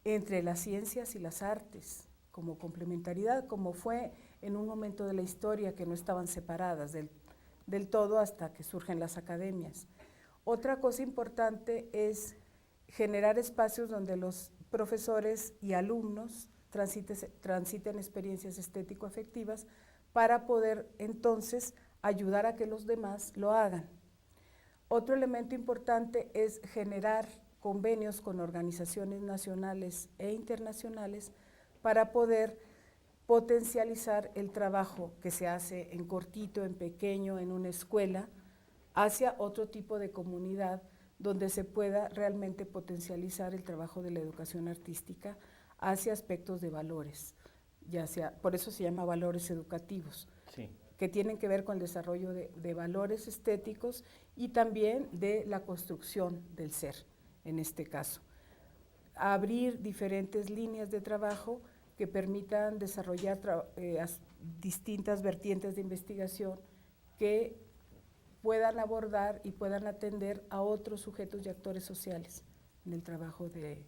S2: entre las ciencias y las artes, como complementariedad, como fue en un momento de la historia que no estaban separadas del todo hasta que surgen las academias. Otra cosa importante es generar espacios donde los profesores y alumnos transiten experiencias estético-afectivas para poder entonces ayudar a que los demás lo hagan. Otro elemento importante es generar convenios con organizaciones nacionales e internacionales para poder potencializar el trabajo que se hace en cortito, en pequeño, en una escuela, hacia otro tipo de comunidad donde se pueda realmente potencializar el trabajo de la educación artística hacia aspectos de valores, ya sea, por eso se llama valores educativos,
S1: Sí.
S2: que tienen que ver con el desarrollo de valores estéticos y también de la construcción del ser, en este caso. Abrir diferentes líneas de trabajo que permitan desarrollar distintas vertientes de investigación que puedan abordar y puedan atender a otros sujetos y actores sociales en el trabajo de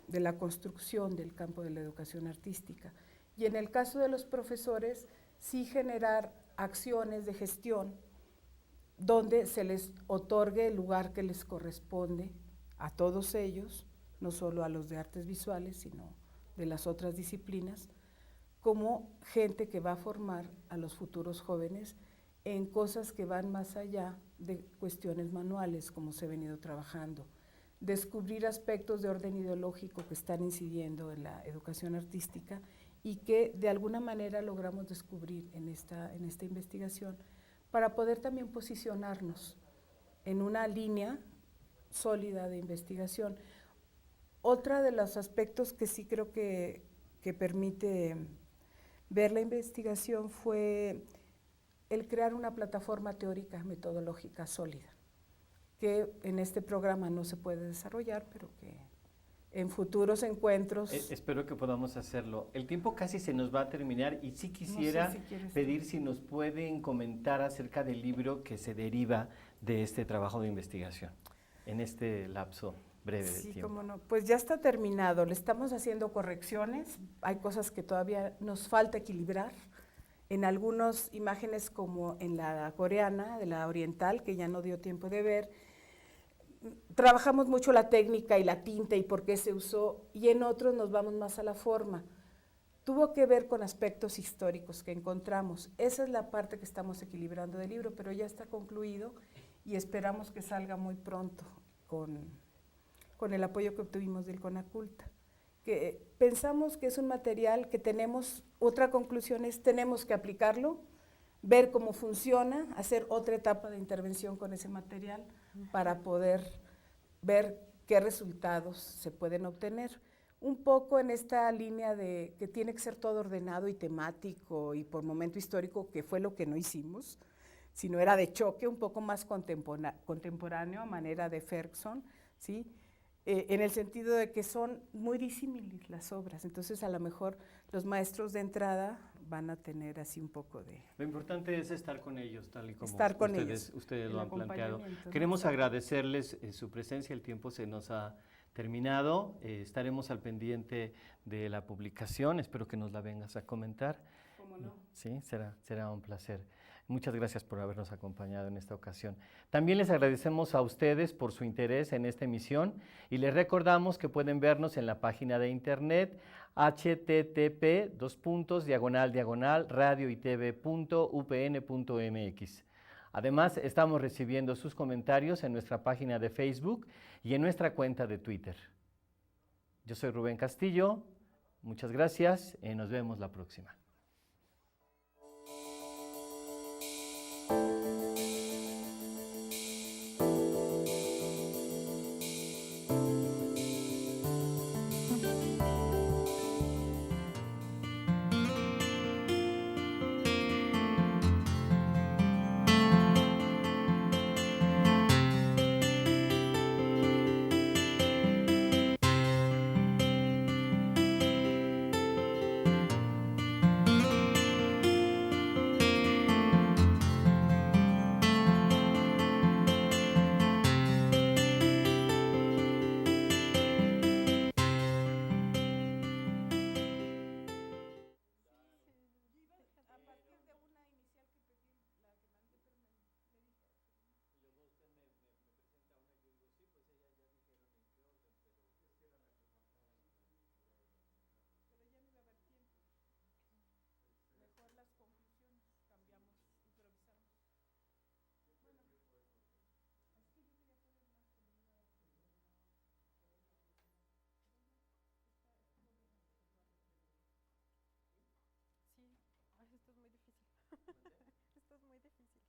S2: la construcción del campo de la educación artística. Y en el caso de los profesores, sí generar acciones de gestión donde se les otorgue el lugar que les corresponde a todos ellos, no solo a los de artes visuales, sino de las otras disciplinas, como gente que va a formar a los futuros jóvenes en cosas que van más allá de cuestiones manuales, como se ha venido trabajando. Descubrir aspectos de orden ideológico que están incidiendo en la educación artística y que de alguna manera logramos descubrir en esta investigación para poder también posicionarnos en una línea sólida de investigación. Otra de los aspectos que sí creo que permite ver la investigación fue el crear una plataforma teórica metodológica sólida, que en este programa no se puede desarrollar, pero que en futuros encuentros…
S1: Espero que podamos hacerlo. El tiempo casi se nos va a terminar y sí quisiera pedir si nos pueden comentar acerca del libro que se deriva de este trabajo de investigación, en este lapso breve de tiempo.
S2: Sí, cómo no. Pues ya está terminado, le estamos haciendo correcciones, hay cosas que todavía nos falta equilibrar, en algunas imágenes como en la coreana, de la oriental, que ya no dio tiempo de ver, trabajamos mucho la técnica y la tinta y por qué se usó, y en otros nos vamos más a la forma. Tuvo que ver con aspectos históricos que encontramos. Esa es la parte que estamos equilibrando del libro, pero ya está concluido y esperamos que salga muy pronto con el apoyo que obtuvimos del CONACULTA. Que pensamos que es un material que tenemos, otra conclusión es tenemos que aplicarlo, ver cómo funciona, hacer otra etapa de intervención con ese material para poder ver qué resultados se pueden obtener. Un poco en esta línea de que tiene que ser todo ordenado y temático y por momento histórico, que fue lo que no hicimos, sino era de choque, un poco más contemporáneo, a manera de Ferguson, ¿sí? En el sentido de que son muy disímiles las obras, entonces a lo mejor los maestros de entrada van a tener así un poco de…
S1: Lo importante es estar con ellos, tal y como ustedes lo han planteado. Queremos agradecerles su presencia, el tiempo se nos ha terminado, estaremos al pendiente de la publicación, espero que nos la vengas a comentar.
S2: ¿Cómo no?
S1: Sí, será un placer. Muchas gracias por habernos acompañado en esta ocasión. También les agradecemos a ustedes por su interés en esta emisión y les recordamos que pueden vernos en la página de internet http://radioytv.upn.mx. Además, estamos recibiendo sus comentarios en nuestra página de Facebook y en nuestra cuenta de Twitter. Yo soy Rubén Castillo, muchas gracias y nos vemos la próxima.
S3: Esto es muy difícil.